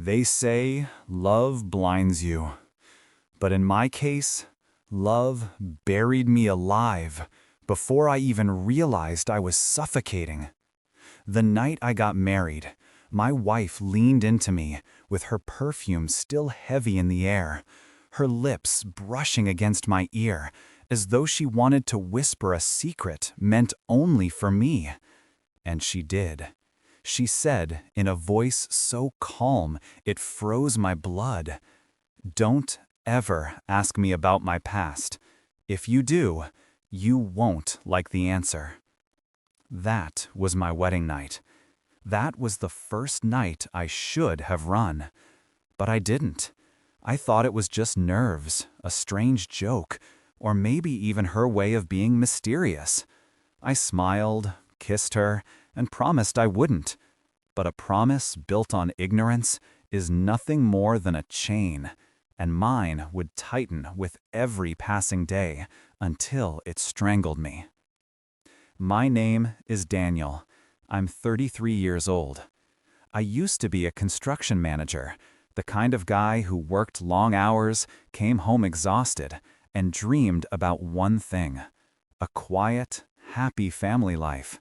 They say love blinds you, but in my case, love buried me alive before I even realized I was suffocating. The night I got married, my wife leaned into me with her perfume still heavy in the air, her lips brushing against my ear as though she wanted to whisper a secret meant only for me. And she did. She said, in a voice so calm it froze my blood, "Don't ever ask me about my past. If you do, you won't like the answer." That was my wedding night. That was the first night I should have run. But I didn't. I thought it was just nerves, a strange joke, or maybe even her way of being mysterious. I smiled, kissed her, and promised I wouldn't. But a promise built on ignorance is nothing more than a chain, and mine would tighten with every passing day until it strangled me. My name is Daniel. I'm 33 years old. I used to be a construction manager, the kind of guy who worked long hours, came home exhausted, and dreamed about one thing: a quiet, happy family life.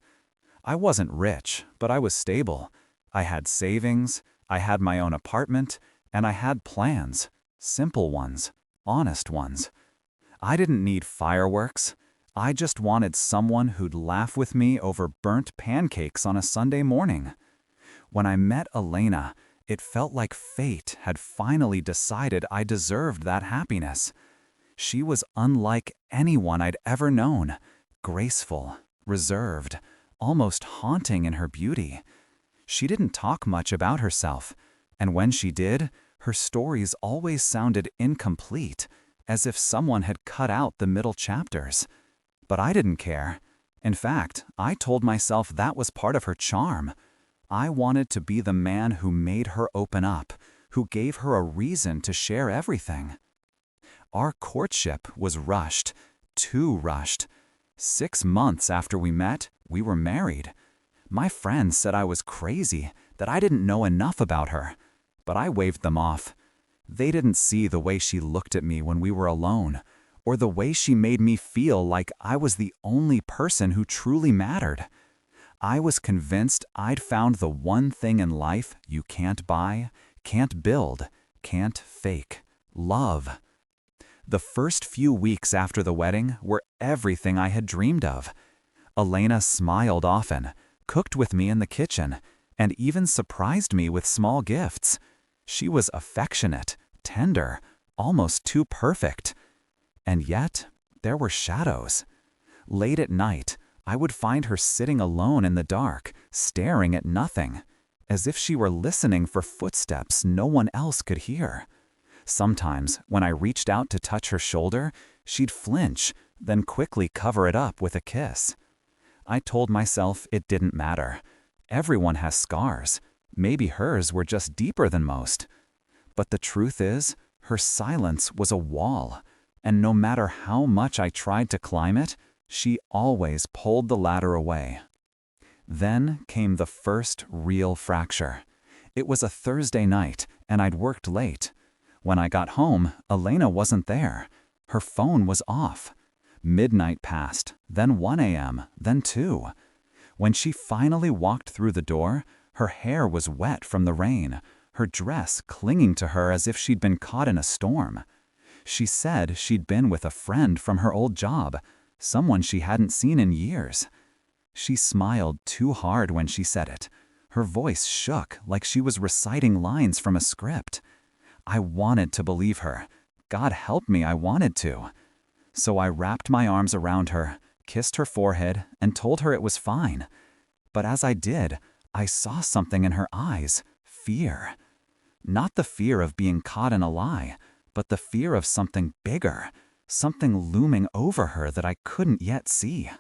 I wasn't rich, but I was stable. I had savings, I had my own apartment, and I had plans, simple ones, honest ones. I didn't need fireworks. I just wanted someone who'd laugh with me over burnt pancakes on a Sunday morning. When I met Elena, it felt like fate had finally decided I deserved that happiness. She was unlike anyone I'd ever known, graceful, reserved, almost haunting in her beauty. She didn't talk much about herself, and when she did, her stories always sounded incomplete, as if someone had cut out the middle chapters. But I didn't care. In fact, I told myself that was part of her charm. I wanted to be the man who made her open up, who gave her a reason to share everything. Our courtship was rushed, too rushed. 6 months after we met, we were married. My friends said I was crazy, that I didn't know enough about her, but I waved them off. They didn't see the way she looked at me when we were alone, or the way she made me feel like I was the only person who truly mattered. I was convinced I'd found the one thing in life you can't buy, can't build, can't fake: love. The first few weeks after the wedding were everything I had dreamed of. Elena smiled often, cooked with me in the kitchen, and even surprised me with small gifts. She was affectionate, tender, almost too perfect. And yet, there were shadows. Late at night, I would find her sitting alone in the dark, staring at nothing, as if she were listening for footsteps no one else could hear. Sometimes, when I reached out to touch her shoulder, she'd flinch, then quickly cover it up with a kiss. I told myself it didn't matter. Everyone has scars. Maybe hers were just deeper than most. But the truth is, her silence was a wall, and no matter how much I tried to climb it, she always pulled the ladder away. Then came the first real fracture. It was a Thursday night, and I'd worked late. When I got home, Elena wasn't there. Her phone was off. Midnight passed, then 1 a.m., then 2. When she finally walked through the door, her hair was wet from the rain, her dress clinging to her as if she'd been caught in a storm. She said she'd been with a friend from her old job, someone she hadn't seen in years. She smiled too hard when she said it. Her voice shook like she was reciting lines from a script. I wanted to believe her. God help me, I wanted to. So I wrapped my arms around her, kissed her forehead, and told her it was fine. But as I did, I saw something in her eyes: fear. Not the fear of being caught in a lie, but the fear of something bigger, something looming over her that I couldn't yet see.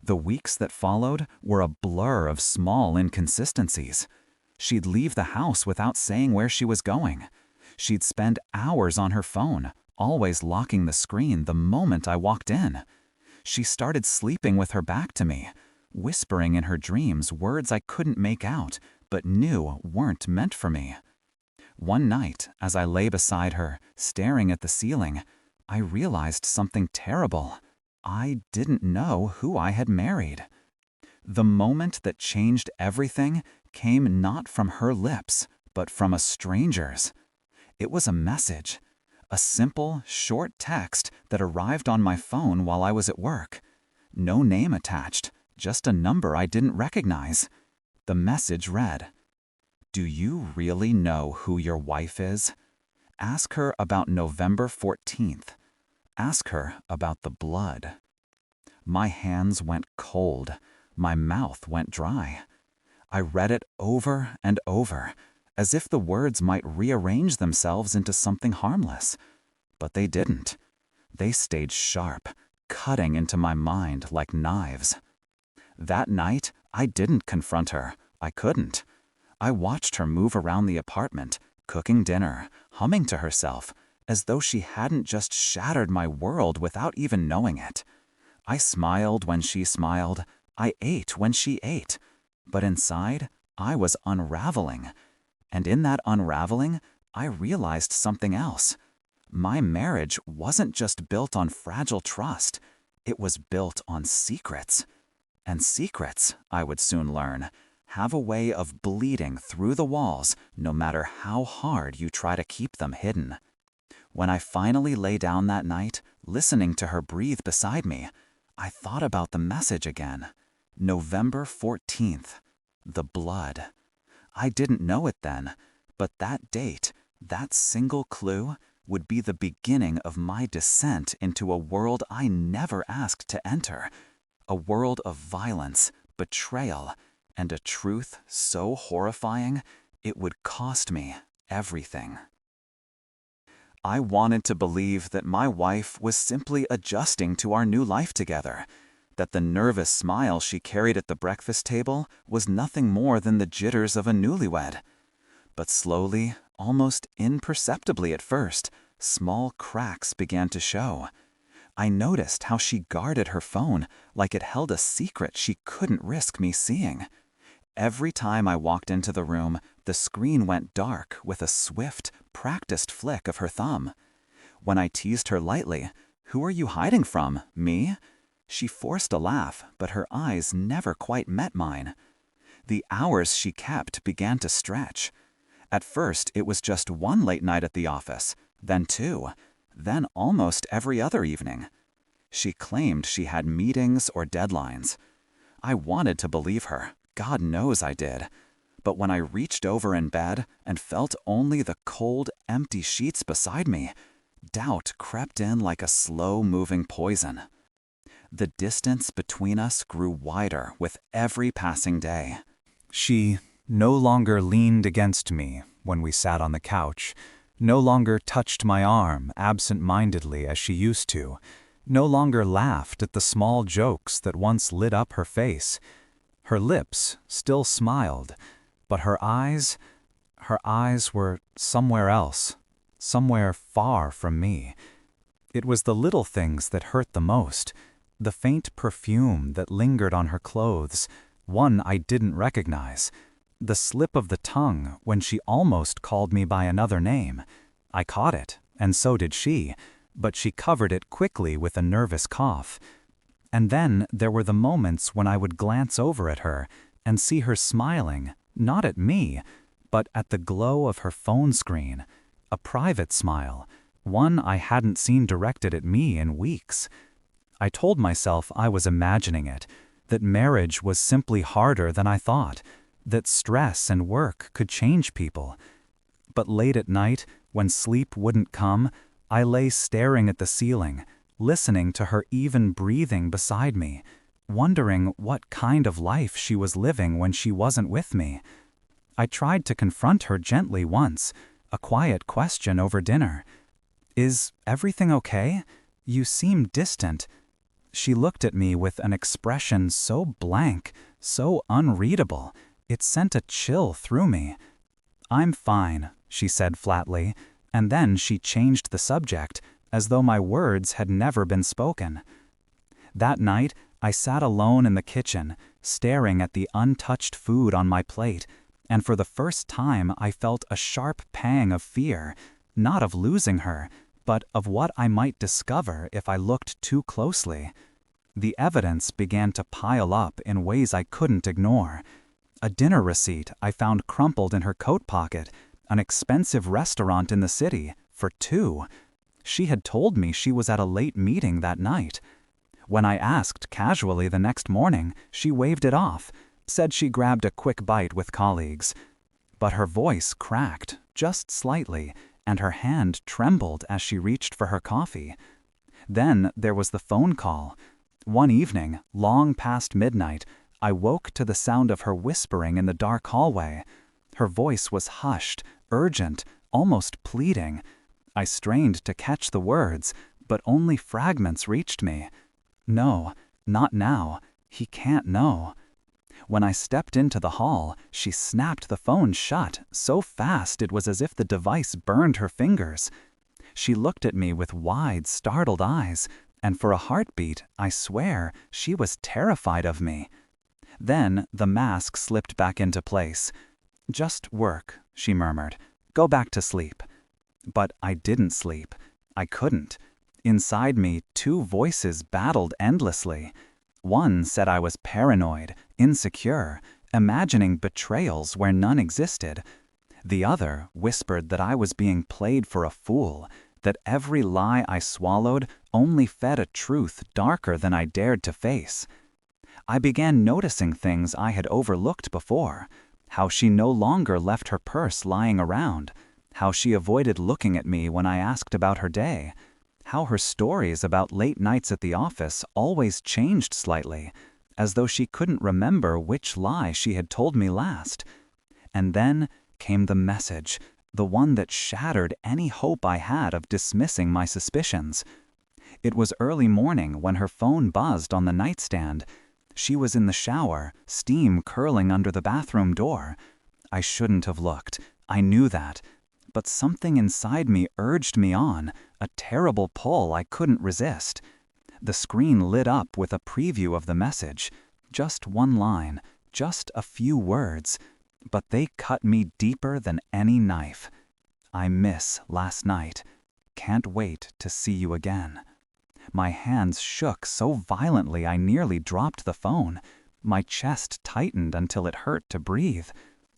The weeks that followed were a blur of small inconsistencies. She'd leave the house without saying where she was going. She'd spend hours on her phone, always locking the screen the moment I walked in. She started sleeping with her back to me, whispering in her dreams words I couldn't make out, but knew weren't meant for me. One night, as I lay beside her, staring at the ceiling, I realized something terrible. I didn't know who I had married. The moment that changed everything came not from her lips, but from a stranger's. It was a message. A simple, short text that arrived on my phone while I was at work. No name attached, just a number I didn't recognize. The message read, "Do you really know who your wife is? Ask her about November 14th. Ask her about the blood." My hands went cold. My mouth went dry. I read it over and over, as if the words might rearrange themselves into something harmless. But they didn't. They stayed sharp, cutting into my mind like knives. That night, I didn't confront her. I couldn't. I watched her move around the apartment, cooking dinner, humming to herself, as though she hadn't just shattered my world without even knowing it. I smiled when she smiled. I ate when she ate. But inside, I was unraveling. And in that unraveling, I realized something else. My marriage wasn't just built on fragile trust. It was built on secrets. And secrets, I would soon learn, have a way of bleeding through the walls no matter how hard you try to keep them hidden. When I finally lay down that night, listening to her breathe beside me, I thought about the message again. November 14th. The blood. I didn't know it then, but that date, that single clue, would be the beginning of my descent into a world I never asked to enter. A world of violence, betrayal, and a truth so horrifying it would cost me everything. I wanted to believe that my wife was simply adjusting to our new life together, that the nervous smile she carried at the breakfast table was nothing more than the jitters of a newlywed. But slowly, almost imperceptibly at first, small cracks began to show. I noticed how she guarded her phone like it held a secret she couldn't risk me seeing. Every time I walked into the room, the screen went dark with a swift, practiced flick of her thumb. When I teased her lightly, "Who are you hiding from, me?" she forced a laugh, but her eyes never quite met mine. The hours she kept began to stretch. At first, it was just one late night at the office, then two, then almost every other evening. She claimed she had meetings or deadlines. I wanted to believe her. God knows I did. But when I reached over in bed and felt only the cold, empty sheets beside me, doubt crept in like a slow-moving poison. The distance between us grew wider with every passing day. She no longer leaned against me when we sat on the couch, no longer touched my arm absent-mindedly as she used to, no longer laughed at the small jokes that once lit up her face. Her lips still smiled, but her eyes were somewhere else, somewhere far from me. It was the little things that hurt the most, the faint perfume that lingered on her clothes, one I didn't recognize, the slip of the tongue when she almost called me by another name. I caught it, and so did she, but she covered it quickly with a nervous cough. And then there were the moments when I would glance over at her and see her smiling, not at me, but at the glow of her phone screen, a private smile, one I hadn't seen directed at me in weeks. I told myself I was imagining it, that marriage was simply harder than I thought, that stress and work could change people. But late at night, when sleep wouldn't come, I lay staring at the ceiling, listening to her even breathing beside me, wondering what kind of life she was living when she wasn't with me. I tried to confront her gently once, a quiet question over dinner. "Is everything okay? You seem distant." She looked at me with an expression so blank, so unreadable, it sent a chill through me. "I'm fine," she said flatly, and then she changed the subject, as though my words had never been spoken. That night, I sat alone in the kitchen, staring at the untouched food on my plate, And for the first time I felt a sharp pang of fear, not of losing her, but of what I might discover if I looked too closely. The evidence began to pile up in ways I couldn't ignore. A dinner receipt I found crumpled in her coat pocket, an expensive restaurant in the city, for two. She had told me she was at a late meeting that night. When I asked casually the next morning, she waved it off, said she grabbed a quick bite with colleagues. But her voice cracked, just slightly, and her hand trembled as she reached for her coffee. Then there was the phone call. One evening, long past midnight, I woke to the sound of her whispering in the dark hallway. Her voice was hushed, urgent, almost pleading. I strained to catch the words, but only fragments reached me. No, not now. He can't know. When I stepped into the hall, she snapped the phone shut so fast it was as if the device burned her fingers. She looked at me with wide, startled eyes, and for a heartbeat, I swear, she was terrified of me. Then the mask slipped back into place. "Just work," she murmured. "Go back to sleep." But I didn't sleep. I couldn't. Inside me, two voices battled endlessly. One said I was paranoid, insecure, imagining betrayals where none existed. The other whispered that I was being played for a fool, that every lie I swallowed only fed a truth darker than I dared to face. I began noticing things I had overlooked before, how she no longer left her purse lying around, how she avoided looking at me when I asked about her day, how her stories about late nights at the office always changed slightly, as though she couldn't remember which lie she had told me last. And then came the message, the one that shattered any hope I had of dismissing my suspicions. It was early morning when her phone buzzed on the nightstand. She was in the shower, steam curling under the bathroom door. I shouldn't have looked. I knew that. But something inside me urged me on, a terrible pull I couldn't resist. The screen lit up with a preview of the message. Just one line, just a few words, but they cut me deeper than any knife. "I miss last night. Can't wait to see you again." My hands shook so violently I nearly dropped the phone. My chest tightened until it hurt to breathe.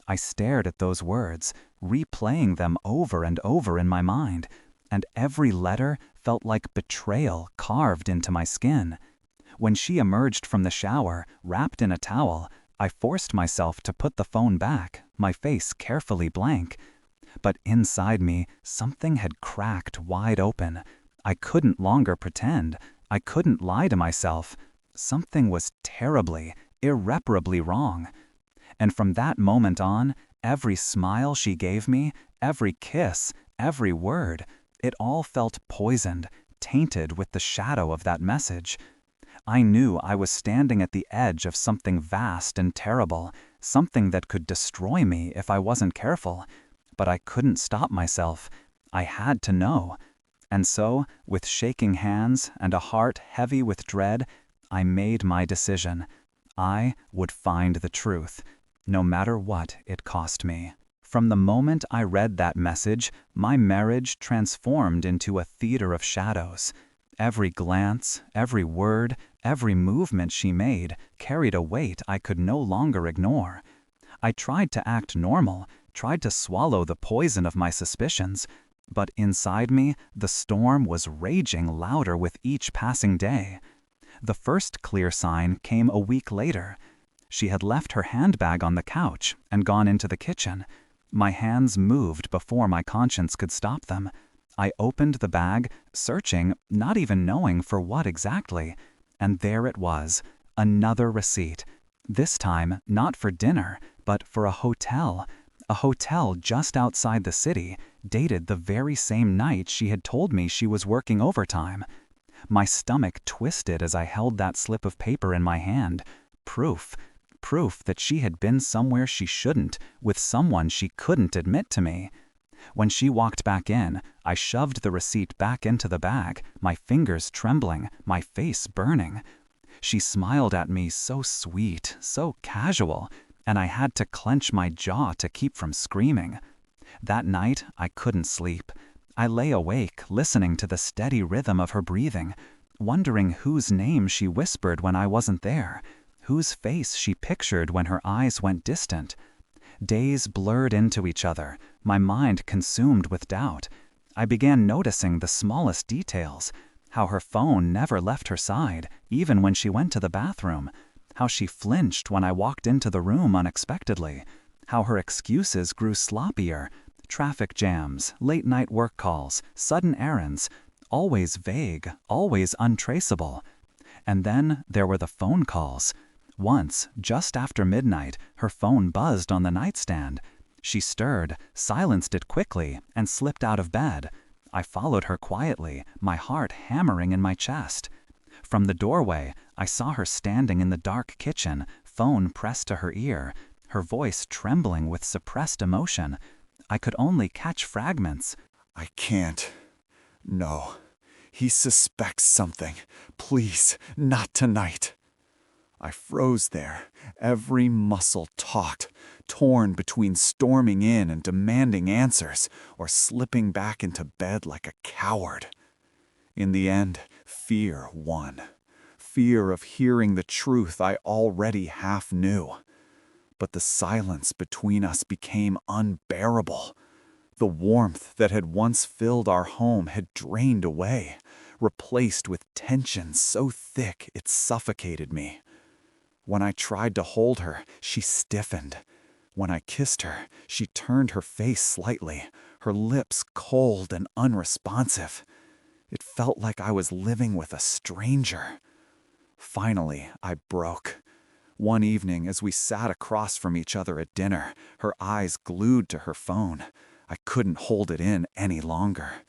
I stared at those words, replaying them over and over in my mind, and every letter felt like betrayal carved into my skin. When she emerged from the shower, wrapped in a towel, I forced myself to put the phone back, my face carefully blank. But inside me, something had cracked wide open. I couldn't longer pretend. I couldn't lie to myself. Something was terribly, irreparably wrong. And from that moment on, every smile she gave me, every kiss, every word, it all felt poisoned, tainted with the shadow of that message. I knew I was standing at the edge of something vast and terrible, something that could destroy me if I wasn't careful. But I couldn't stop myself. I had to know. And so, with shaking hands and a heart heavy with dread, I made my decision. I would find the truth, no matter what it cost me. From the moment I read that message, my marriage transformed into a theater of shadows. Every glance, every word, every movement she made carried a weight I could no longer ignore. I tried to act normal, tried to swallow the poison of my suspicions, but inside me, the storm was raging louder with each passing day. The first clear sign came a week later. She had left her handbag on the couch and gone into the kitchen. My hands moved before my conscience could stop them. I opened the bag, searching, not even knowing for what exactly. And there it was, another receipt. This time, not for dinner, but for a hotel just outside the city, dated the very same night she had told me she was working overtime. My stomach twisted as I held that slip of paper in my hand. Proof that she had been somewhere she shouldn't, with someone she couldn't admit to me. When she walked back in, I shoved the receipt back into the bag, my fingers trembling, my face burning. She smiled at me so sweet, so casual. and I had to clench my jaw to keep from screaming. That night, I couldn't sleep. I lay awake, listening to the steady rhythm of her breathing, wondering whose name she whispered when I wasn't there, whose face she pictured when her eyes went distant. Days blurred into each other, my mind consumed with doubt. I began noticing the smallest details, how her phone never left her side, even when she went to the bathroom, how she flinched when I walked into the room unexpectedly, how her excuses grew sloppier, traffic jams, late-night work calls, sudden errands, always vague, always untraceable. And then there were the phone calls. Once, just after midnight, her phone buzzed on the nightstand. She stirred, silenced it quickly, and slipped out of bed. I followed her quietly, my heart hammering in my chest. From the doorway, I saw her standing in the dark kitchen, phone pressed to her ear, her voice trembling with suppressed emotion. I could only catch fragments. I can't. No. He suspects something. Please, not tonight. I froze there, every muscle taut, torn between storming in and demanding answers, or slipping back into bed like a coward. In the end, fear won. Fear of hearing the truth I already half knew. But the silence between us became unbearable. The warmth that had once filled our home had drained away, replaced with tension so thick it suffocated me. When I tried to hold her, she stiffened. When I kissed her, she turned her face slightly, her lips cold and unresponsive. It felt like I was living with a stranger. Finally, I broke. One evening, as we sat across from each other at dinner, her eyes glued to her phone, I couldn't hold it in any longer.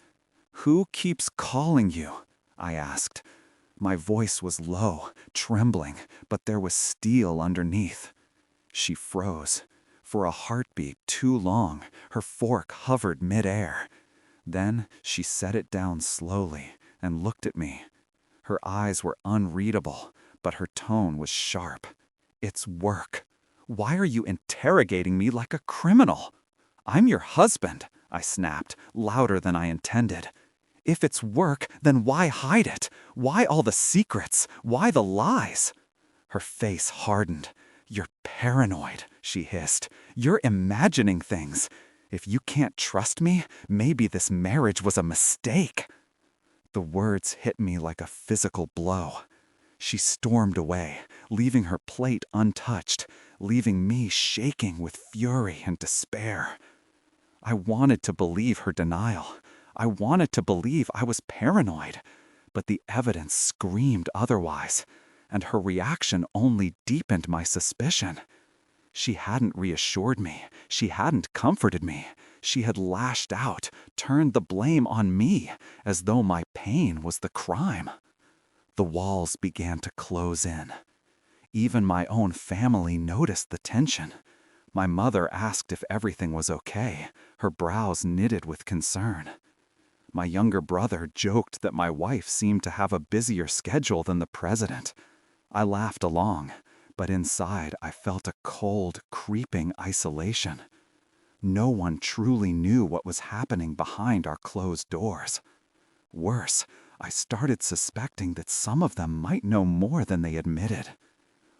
"Who keeps calling you?" I asked. My voice was low, trembling, but there was steel underneath. She froze. For a heartbeat too long, her fork hovered midair. Then she set it down slowly and looked at me. Her eyes were unreadable, but her tone was sharp. "It's work. Why are you interrogating me like a criminal?" "I'm your husband," I snapped, louder than I intended. "If it's work, then why hide it? Why all the secrets? Why the lies?" Her face hardened. "You're paranoid," she hissed. "You're imagining things. If you can't trust me, maybe this marriage was a mistake." The words hit me like a physical blow. She stormed away, leaving her plate untouched, leaving me shaking with fury and despair. I wanted to believe her denial. I wanted to believe I was paranoid, but the evidence screamed otherwise, and her reaction only deepened my suspicion. She hadn't reassured me. She hadn't comforted me. She had lashed out, turned the blame on me, as though my pain was the crime. The walls began to close in. Even my own family noticed the tension. My mother asked if everything was okay, her brows knitted with concern. My younger brother joked that my wife seemed to have a busier schedule than the president. I laughed along, but inside I felt a cold, creeping isolation. No one truly knew what was happening behind our closed doors. Worse, I started suspecting that some of them might know more than they admitted.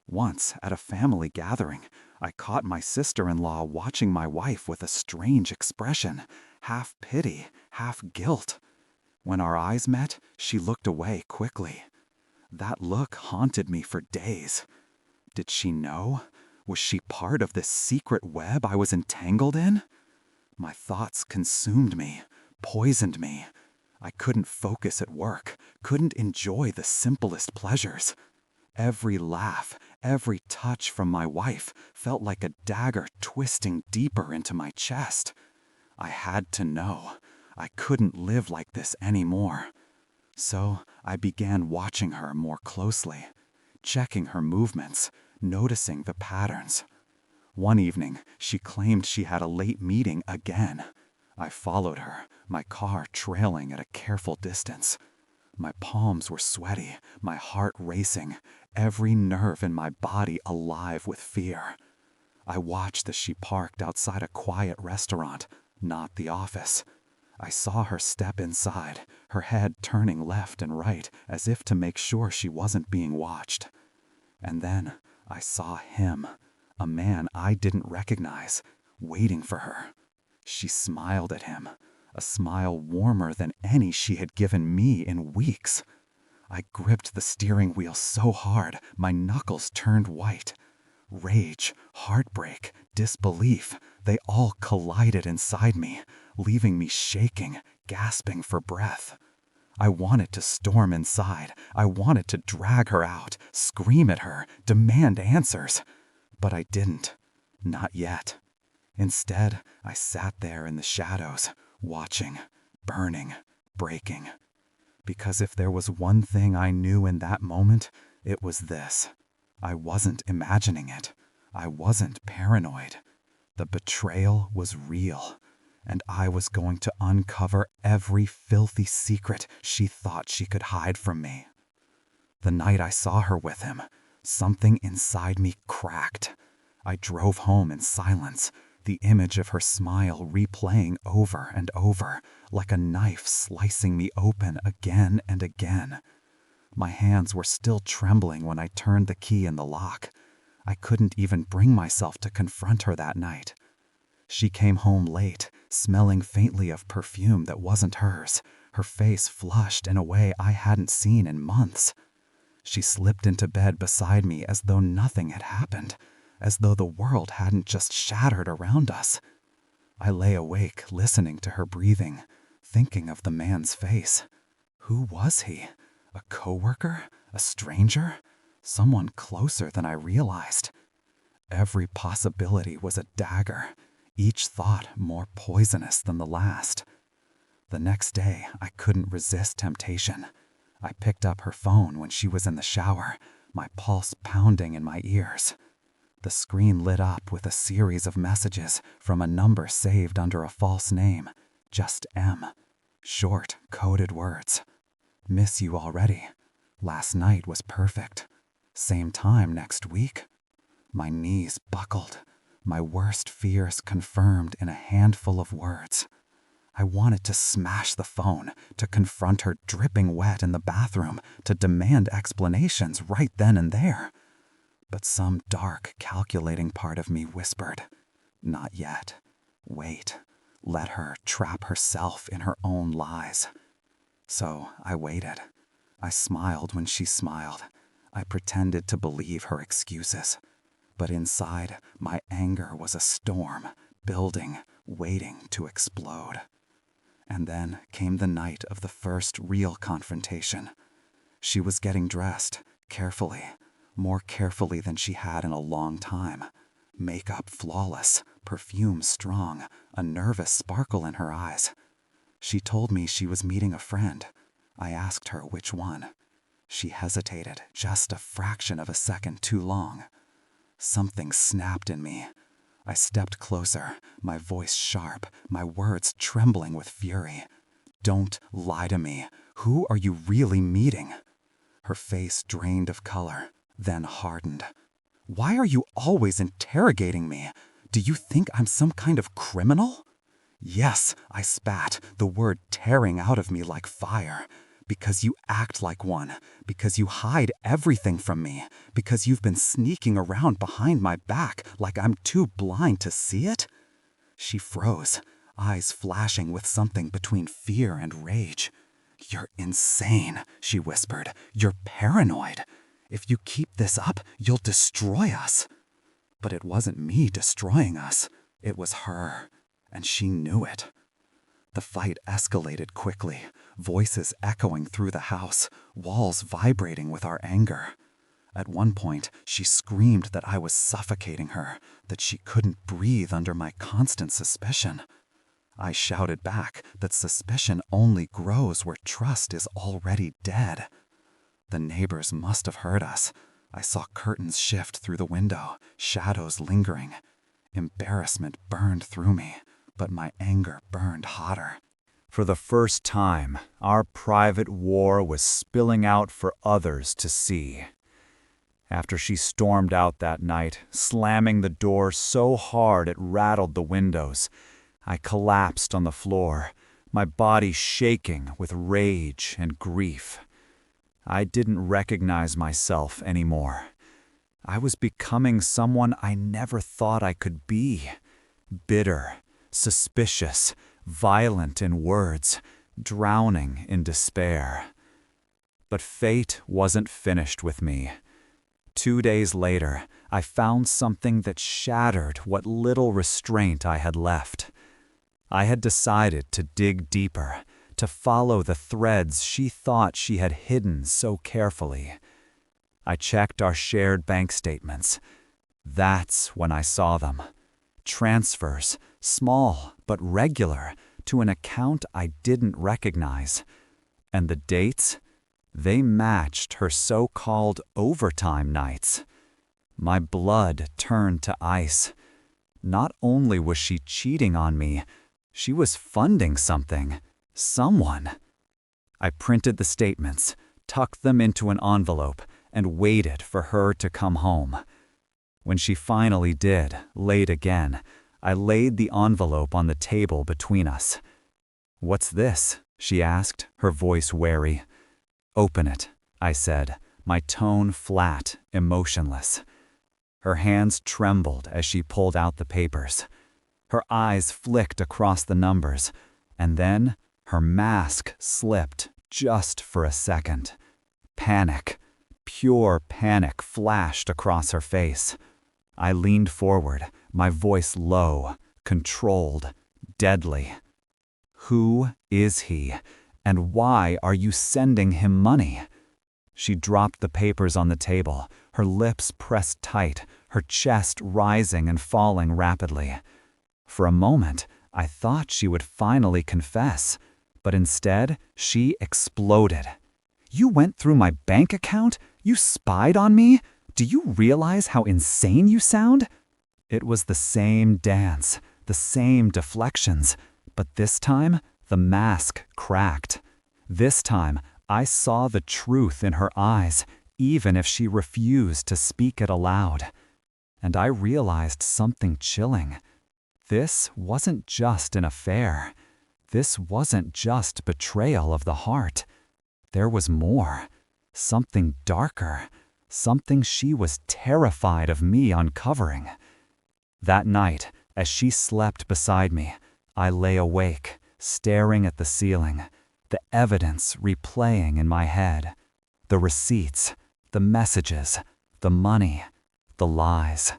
Once, at a family gathering, I caught my sister-in-law watching my wife with a strange expression, half pity, half guilt. When our eyes met, she looked away quickly. That look haunted me for days. Did she know? Was she part of this secret web I was entangled in? My thoughts consumed me, poisoned me. I couldn't focus at work, couldn't enjoy the simplest pleasures. Every laugh, every touch from my wife felt like a dagger twisting deeper into my chest. I had to know. I couldn't live like this anymore. So I began watching her more closely, checking her movements, noticing the patterns. One evening, she claimed she had a late meeting again. I followed her, my car trailing at a careful distance. My palms were sweaty, my heart racing, every nerve in my body alive with fear. I watched as she parked outside a quiet restaurant, not the office. I saw her step inside, her head turning left and right as if to make sure she wasn't being watched. And then I saw him, a man I didn't recognize, waiting for her. She smiled at him, a smile warmer than any she had given me in weeks. I gripped the steering wheel so hard, my knuckles turned white. Rage, heartbreak, disbelief, they all collided inside me, leaving me shaking, gasping for breath. I wanted to storm inside. I wanted to drag her out, scream at her, demand answers. But I didn't. Not yet. Instead, I sat there in the shadows, watching, burning, breaking. Because if there was one thing I knew in that moment, it was this. I wasn't imagining it. I wasn't paranoid. The betrayal was real, and I was going to uncover every filthy secret she thought she could hide from me. The night I saw her with him, something inside me cracked. I drove home in silence, the image of her smile replaying over and over, like a knife slicing me open again and again. My hands were still trembling when I turned the key in the lock. I couldn't even bring myself to confront her that night. She came home late, smelling faintly of perfume that wasn't hers, her face flushed in a way I hadn't seen in months. She slipped into bed beside me as though nothing had happened, as though the world hadn't just shattered around us. I lay awake, listening to her breathing, thinking of the man's face. Who was he? A coworker? A stranger? Someone closer than I realized. Every possibility was a dagger, each thought more poisonous than the last. The next day, I couldn't resist temptation. I picked up her phone when she was in the shower, my pulse pounding in my ears. The screen lit up with a series of messages from a number saved under a false name, just M. Short, coded words. Miss you already. Last night was perfect. Same time next week. My knees buckled, my worst fears confirmed in a handful of words. I wanted to smash the phone, to confront her dripping wet in the bathroom, to demand explanations right then and there. But some dark, calculating part of me whispered, not yet. Wait. Let her trap herself in her own lies. So I waited. I smiled when she smiled. I pretended to believe her excuses. But inside, my anger was a storm, building, waiting to explode. And then came the night of the first real confrontation. She was getting dressed, carefully, more carefully than she had in a long time. Makeup flawless, perfume strong, a nervous sparkle in her eyes. She told me she was meeting a friend. I asked her which one. She hesitated, just a fraction of a second too long. Something snapped in me. I stepped closer, my voice sharp, my words trembling with fury. Don't lie to me. Who are you really meeting? Her face drained of color, then hardened. Why are you always interrogating me? Do you think I'm some kind of criminal? Yes, I spat, the word tearing out of me like fire. Because you act like one, because you hide everything from me, because you've been sneaking around behind my back like I'm too blind to see it? She froze, eyes flashing with something between fear and rage. You're insane, she whispered. You're paranoid. If you keep this up, you'll destroy us. But it wasn't me destroying us. It was her, and she knew it. The fight escalated quickly, voices echoing through the house, walls vibrating with our anger. At one point, she screamed that I was suffocating her, that she couldn't breathe under my constant suspicion. I shouted back that suspicion only grows where trust is already dead. The neighbors must have heard us. I saw curtains shift through the window, shadows lingering. Embarrassment burned through me, but my anger burned hotter. For the first time, our private war was spilling out for others to see. After she stormed out that night, slamming the door so hard it rattled the windows, I collapsed on the floor, my body shaking with rage and grief. I didn't recognize myself anymore. I was becoming someone I never thought I could be. Bitter, suspicious, violent in words, drowning in despair. But fate wasn't finished with me. 2 days later, I found something that shattered what little restraint I had left. I had decided to dig deeper, to follow the threads she thought she had hidden so carefully. I checked our shared bank statements. That's when I saw them. Transfers, small but regular, to an account I didn't recognize. And the dates? They matched her so-called overtime nights. My blood turned to ice. Not only was she cheating on me, she was funding something, someone. I printed the statements, tucked them into an envelope, and waited for her to come home. When she finally did, late again, I laid the envelope on the table between us. "What's this?" she asked, her voice wary. "Open it," I said, my tone flat, emotionless. Her hands trembled as she pulled out the papers. Her eyes flicked across the numbers, and then her mask slipped just for a second. Panic, pure panic, flashed across her face. I leaned forward, my voice low, controlled, deadly. "Who is he, and why are you sending him money?" She dropped the papers on the table, her lips pressed tight, her chest rising and falling rapidly. For a moment, I thought she would finally confess, but instead, she exploded. "You went through my bank account? You spied on me? Do you realize how insane you sound?" It was the same dance, the same deflections, but this time, the mask cracked. This time, I saw the truth in her eyes, even if she refused to speak it aloud. And I realized something chilling. This wasn't just an affair. This wasn't just betrayal of the heart. There was more, something darker, something she was terrified of me uncovering. That night, as she slept beside me, I lay awake, staring at the ceiling, the evidence replaying in my head. The receipts, the messages, the money, the lies.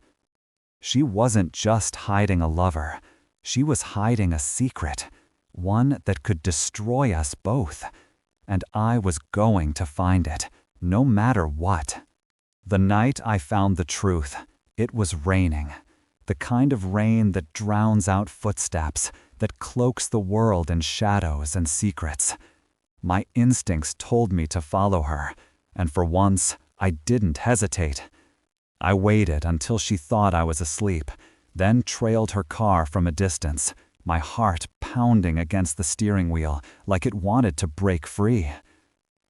She wasn't just hiding a lover. She was hiding a secret, one that could destroy us both. And I was going to find it, no matter what. The night I found the truth, it was raining. The kind of rain that drowns out footsteps, that cloaks the world in shadows and secrets. My instincts told me to follow her, and for once, I didn't hesitate. I waited until she thought I was asleep, then trailed her car from a distance, my heart pounding against the steering wheel like it wanted to break free.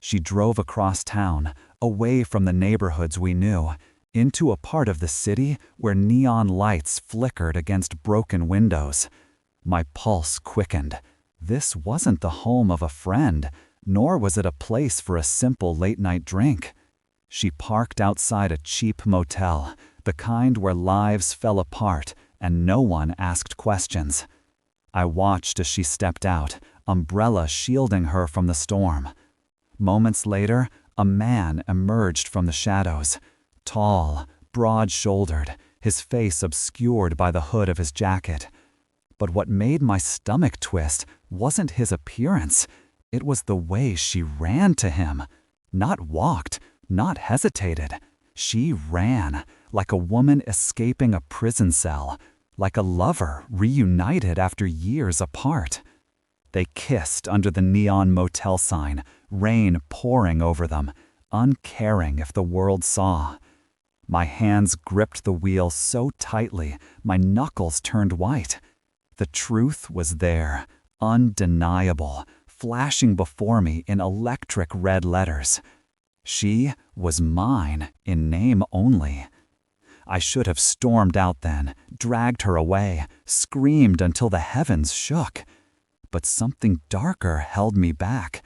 She drove across town, away from the neighborhoods we knew, into a part of the city where neon lights flickered against broken windows. My pulse quickened. This wasn't the home of a friend, nor was it a place for a simple late-night drink. She parked outside a cheap motel, the kind where lives fell apart and no one asked questions. I watched as she stepped out, umbrella shielding her from the storm. Moments later, a man emerged from the shadows. Tall, broad-shouldered, his face obscured by the hood of his jacket. But what made my stomach twist wasn't his appearance. It was the way she ran to him. Not walked, not hesitated. She ran, like a woman escaping a prison cell, like a lover reunited after years apart. They kissed under the neon motel sign, rain pouring over them, uncaring if the world saw. My hands gripped the wheel so tightly, my knuckles turned white. The truth was there, undeniable, flashing before me in electric red letters. She was mine in name only. I should have stormed out then, dragged her away, screamed until the heavens shook. But something darker held me back.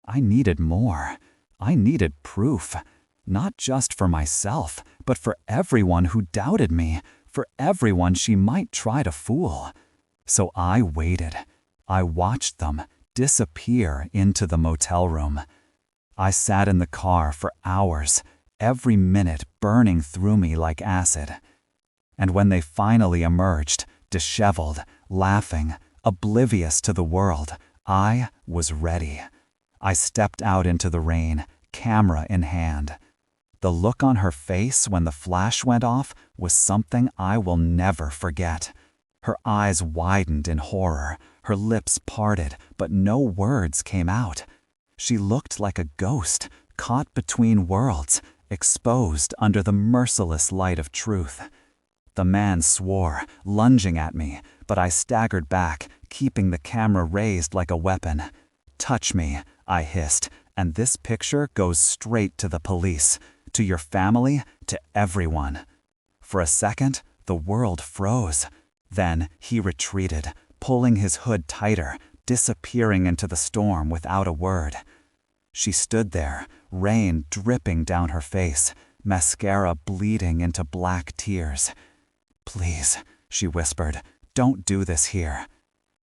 I needed more. I needed proof, not just for myself, but for everyone who doubted me, for everyone she might try to fool. So I waited. I watched them disappear into the motel room. I sat in the car for hours, every minute burning through me like acid. And when they finally emerged, disheveled, laughing, oblivious to the world, I was ready. I stepped out into the rain, camera in hand. The look on her face when the flash went off was something I will never forget. Her eyes widened in horror, her lips parted, but no words came out. She looked like a ghost, caught between worlds, exposed under the merciless light of truth. The man swore, lunging at me, but I staggered back, keeping the camera raised like a weapon. "Touch me," I hissed, "and this picture goes straight to the police, to your family, to everyone." For a second, the world froze. Then he retreated, pulling his hood tighter, disappearing into the storm without a word. She stood there, rain dripping down her face, mascara bleeding into black tears. "Please," she whispered, "don't do this here."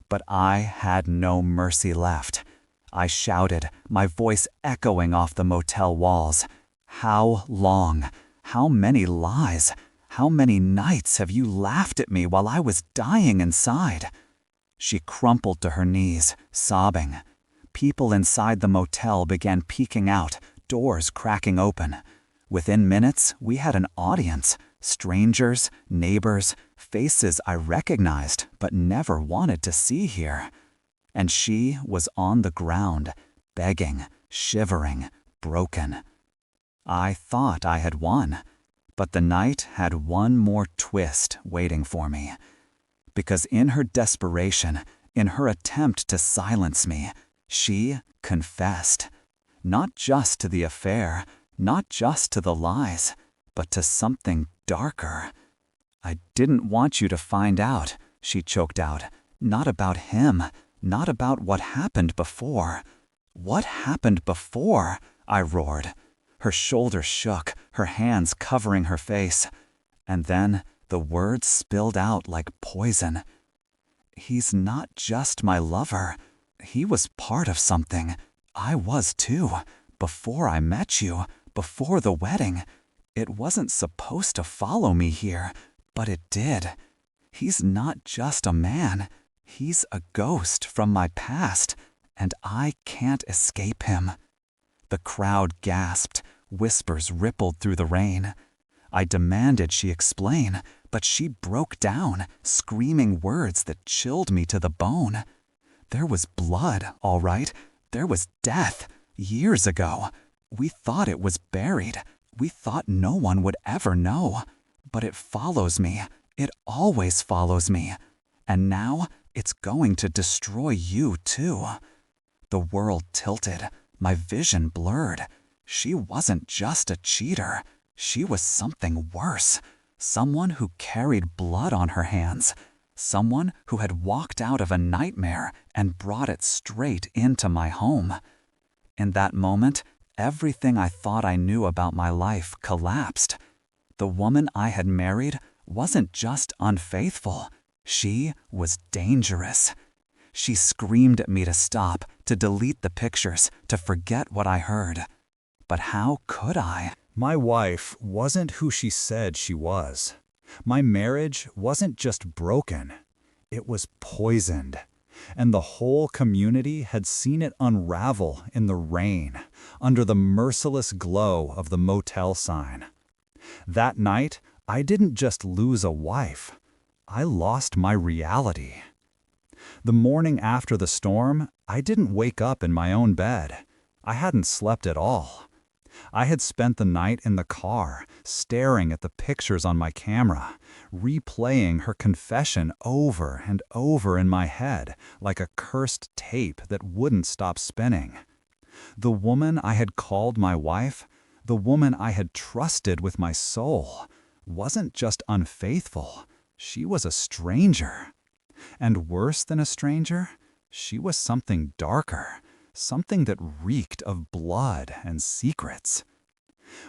But I had no mercy left. I shouted, my voice echoing off the motel walls. "How long? How many lies? How many nights have you laughed at me while I was dying inside?" She crumpled to her knees, sobbing. People inside the motel began peeking out, doors cracking open. Within minutes, we had an audience. Strangers, neighbors, faces I recognized but never wanted to see here. And she was on the ground, begging, shivering, broken. I thought I had won, but the night had one more twist waiting for me. Because in her desperation, in her attempt to silence me, she confessed. Not just to the affair, not just to the lies, but to something darker. "I didn't want you to find out," she choked out. "Not about him, not about what happened before." "What happened before?" I roared. Her shoulders shook, her hands covering her face. And then the words spilled out like poison. "He's not just my lover. He was part of something. I was too. Before I met you, before the wedding. It wasn't supposed to follow me here, but it did. He's not just a man. He's a ghost from my past, and I can't escape him." The crowd gasped. Whispers rippled through the rain. I demanded she explain, but she broke down, screaming words that chilled me to the bone. There was blood, all right. There was death, years ago. We thought it was buried. We thought no one would ever know. But it follows me. It always follows me. And now it's going to destroy you too. The world tilted. My vision blurred. She wasn't just a cheater. She was something worse. Someone who carried blood on her hands. Someone who had walked out of a nightmare and brought it straight into my home. In that moment, everything I thought I knew about my life collapsed. The woman I had married wasn't just unfaithful. She was dangerous. She screamed at me to stop, to delete the pictures, to forget what I heard. But how could I? My wife wasn't who she said she was. My marriage wasn't just broken. It was poisoned. And the whole community had seen it unravel in the rain, under the merciless glow of the motel sign. That night, I didn't just lose a wife. I lost my reality. The morning after the storm, I didn't wake up in my own bed. I hadn't slept at all. I had spent the night in the car, staring at the pictures on my camera, replaying her confession over and over in my head like a cursed tape that wouldn't stop spinning. The woman I had called my wife The woman I had trusted with my soul wasn't just unfaithful, she was a stranger. And worse than a stranger, she was something darker, something that reeked of blood and secrets.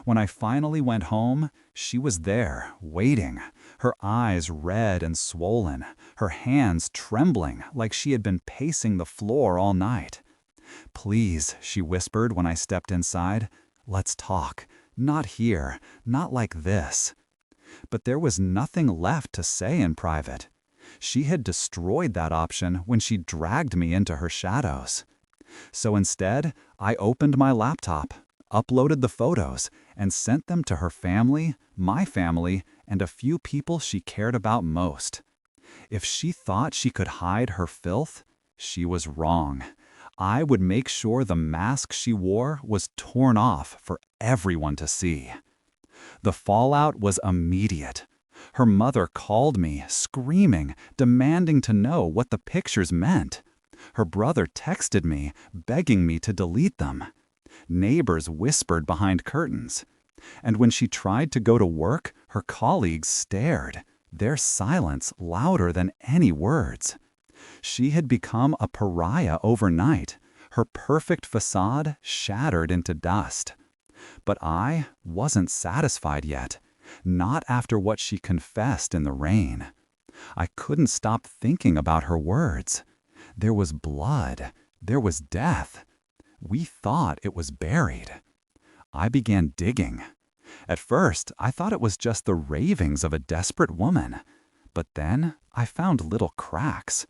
When I finally went home, she was there, waiting, her eyes red and swollen, her hands trembling like she had been pacing the floor all night. "Please," she whispered when I stepped inside, "let's talk. Not here, not like this." But there was nothing left to say in private. She had destroyed that option when she dragged me into her shadows. So instead, I opened my laptop, uploaded the photos, and sent them to her family, my family, and a few people she cared about most. If she thought she could hide her filth, she was wrong. I would make sure the mask she wore was torn off for everyone to see. The fallout was immediate. Her mother called me, screaming, demanding to know what the pictures meant. Her brother texted me, begging me to delete them. Neighbors whispered behind curtains. And when she tried to go to work, her colleagues stared, their silence louder than any words. She had become a pariah overnight, her perfect facade shattered into dust. But I wasn't satisfied yet, not after what she confessed in the rain. I couldn't stop thinking about her words. There was blood, there was death. We thought it was buried. I began digging. At first, I thought it was just the ravings of a desperate woman. But then I found little cracks.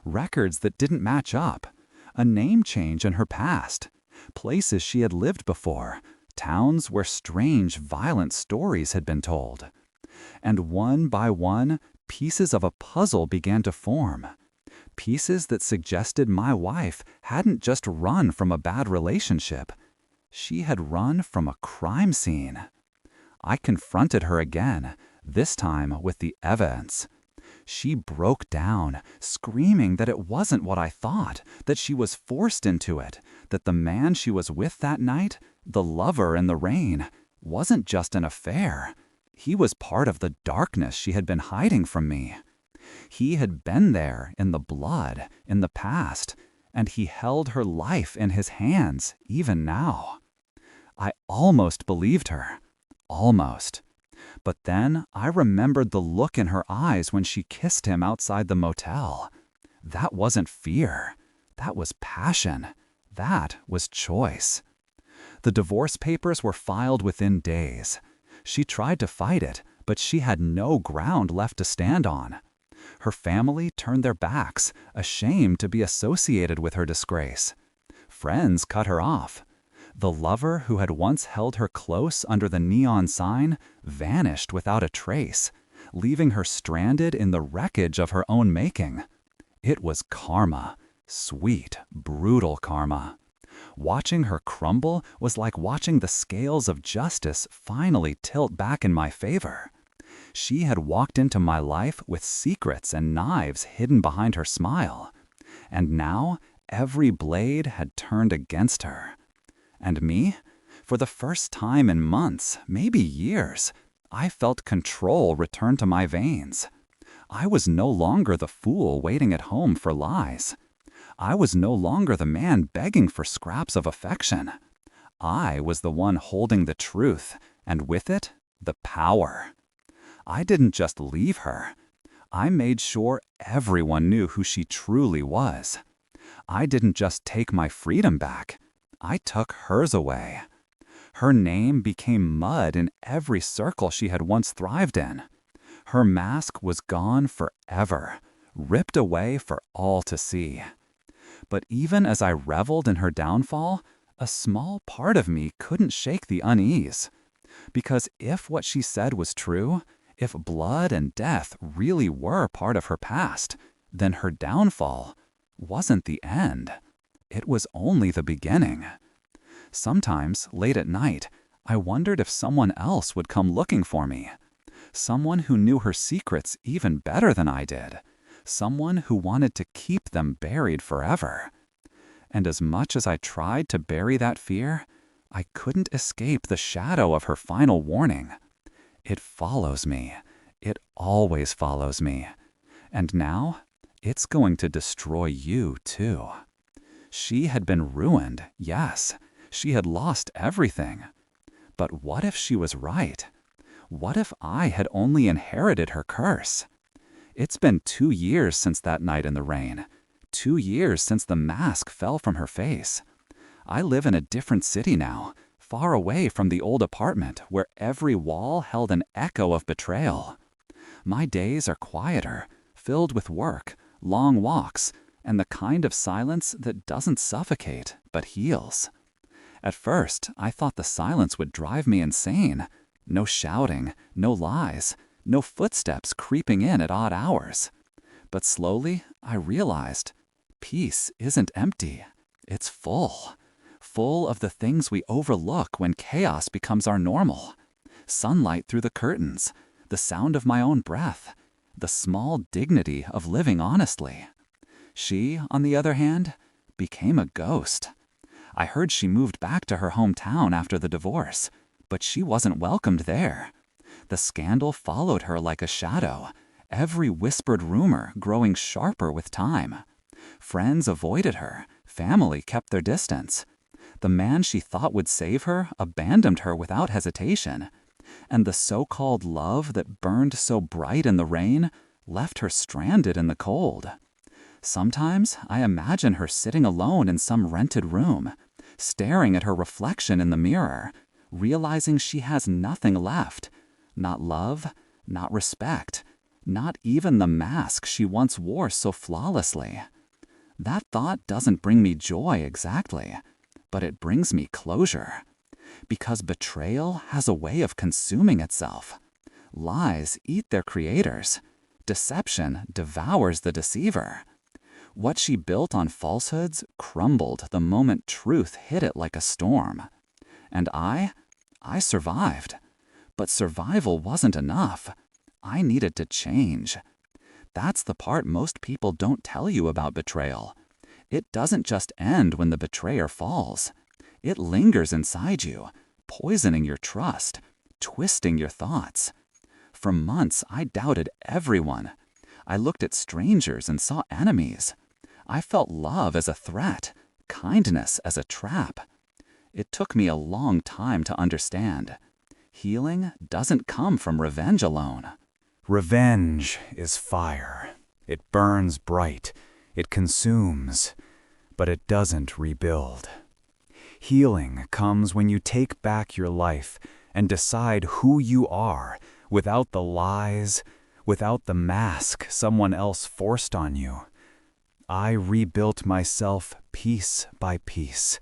Records that didn't match up. A name change in her past. Places she had lived before. Towns where strange, violent stories had been told. And one by one, pieces of a puzzle began to form. Pieces that suggested my wife hadn't just run from a bad relationship. She had run from a crime scene. I confronted her again, this time with the evidence. She broke down, screaming that it wasn't what I thought, that she was forced into it, that the man she was with that night, the lover in the rain, wasn't just an affair. He was part of the darkness she had been hiding from me. He had been there in the blood, in the past, and he held her life in his hands, even now. I almost believed her. Almost. But then I remembered the look in her eyes when she kissed him outside the motel. That wasn't fear. That was passion. That was choice. The divorce papers were filed within days. She tried to fight it, but she had no ground left to stand on. Her family turned their backs, ashamed to be associated with her disgrace. Friends cut her off. The lover who had once held her close under the neon sign vanished without a trace, leaving her stranded in the wreckage of her own making. It was karma, sweet, brutal karma. Watching her crumble was like watching the scales of justice finally tilt back in my favor. She had walked into my life with secrets and knives hidden behind her smile. And now every blade had turned against her. And me? For the first time in months, maybe years, I felt control return to my veins. I was no longer the fool waiting at home for lies. I was no longer the man begging for scraps of affection. I was the one holding the truth, and with it, the power. I didn't just leave her. I made sure everyone knew who she truly was. I didn't just take my freedom back. I took hers away. Her name became mud in every circle she had once thrived in. Her mask was gone forever, ripped away for all to see. But even as I reveled in her downfall, a small part of me couldn't shake the unease. Because if what she said was true, if blood and death really were part of her past, then her downfall wasn't the end. It was only the beginning. Sometimes, late at night, I wondered if someone else would come looking for me. Someone who knew her secrets even better than I did. Someone who wanted to keep them buried forever. And as much as I tried to bury that fear, I couldn't escape the shadow of her final warning. It follows me. It always follows me. And now, it's going to destroy you too. She had been ruined, yes. She had lost everything. But what if she was right? What if I had only inherited her curse? It's been 2 years since that night in the rain. 2 years since the mask fell from her face. I live in a different city now, far away from the old apartment where every wall held an echo of betrayal. My days are quieter, filled with work, long walks, and the kind of silence that doesn't suffocate, but heals. At first, I thought the silence would drive me insane. No shouting, no lies, no footsteps creeping in at odd hours. But slowly, I realized, peace isn't empty. It's full. Full of the things we overlook when chaos becomes our normal. Sunlight through the curtains, the sound of my own breath, the small dignity of living honestly. She, on the other hand, became a ghost. I heard she moved back to her hometown after the divorce, but she wasn't welcomed there. The scandal followed her like a shadow, every whispered rumor growing sharper with time. Friends avoided her, family kept their distance. The man she thought would save her abandoned her without hesitation. And the so-called love that burned so bright in the rain left her stranded in the cold. Sometimes I imagine her sitting alone in some rented room, staring at her reflection in the mirror, realizing she has nothing left. Not love, not respect, not even the mask she once wore so flawlessly. That thought doesn't bring me joy exactly, but it brings me closure. Because betrayal has a way of consuming itself. Lies eat their creators. Deception devours the deceiver. What she built on falsehoods crumbled the moment truth hit it like a storm. And I survived. But survival wasn't enough. I needed to change. That's the part most people don't tell you about betrayal. It doesn't just end when the betrayer falls. It lingers inside you, poisoning your trust, twisting your thoughts. For months, I doubted everyone. I looked at strangers and saw enemies. I felt love as a threat, kindness as a trap. It took me a long time to understand. Healing doesn't come from revenge alone. Revenge is fire. It burns bright. It consumes. But it doesn't rebuild. Healing comes when you take back your life and decide who you are without the lies, without the mask someone else forced on you. I rebuilt myself piece by piece.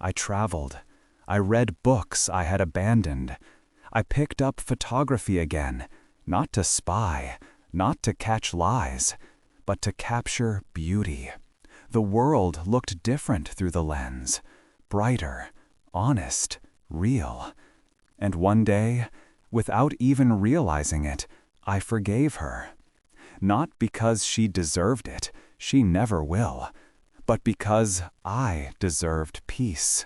I traveled. I read books I had abandoned. I picked up photography again, not to spy, not to catch lies, but to capture beauty. The world looked different through the lens, brighter, honest, real. And one day, without even realizing it, I forgave her. Not because she deserved it, she never will, but because I deserved peace.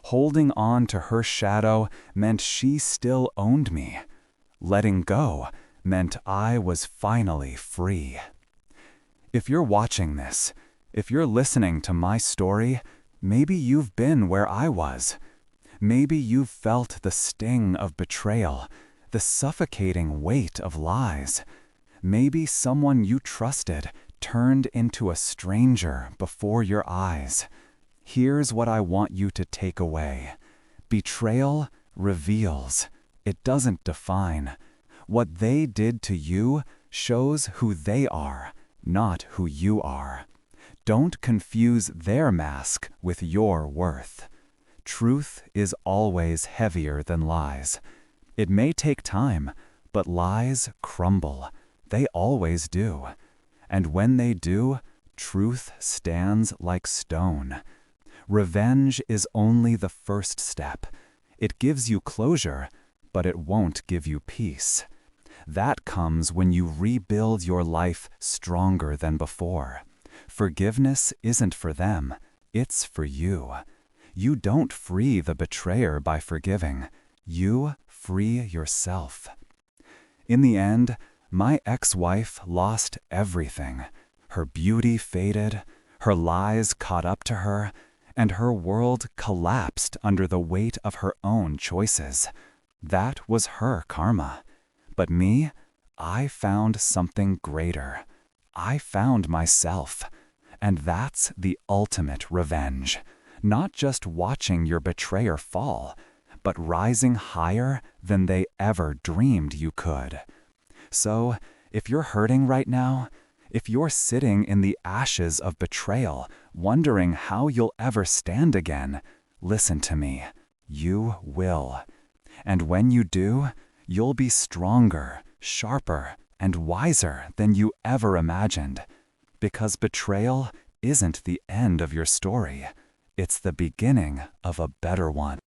Holding on to her shadow meant she still owned me. Letting go meant I was finally free. If you're watching this, if you're listening to my story, maybe you've been where I was. Maybe you've felt the sting of betrayal, the suffocating weight of lies. Maybe someone you trusted turned into a stranger before your eyes. Here's what I want you to take away. Betrayal reveals. It doesn't define. What they did to you shows who they are, not who you are. Don't confuse their mask with your worth. Truth is always heavier than lies. It may take time, but lies crumble. They always do. And when they do, truth stands like stone. Revenge is only the first step. It gives you closure, but it won't give you peace. That comes when you rebuild your life stronger than before. Forgiveness isn't for them, it's for you. You don't free the betrayer by forgiving. You free yourself. In the end, my ex-wife lost everything. Her beauty faded, her lies caught up to her, and her world collapsed under the weight of her own choices. That was her karma. But me, I found something greater. I found myself. And that's the ultimate revenge. Not just watching your betrayer fall, but rising higher than they ever dreamed you could. So, if you're hurting right now, if you're sitting in the ashes of betrayal, wondering how you'll ever stand again, listen to me. You will. And when you do, you'll be stronger, sharper, and wiser than you ever imagined. Because betrayal isn't the end of your story. It's the beginning of a better one.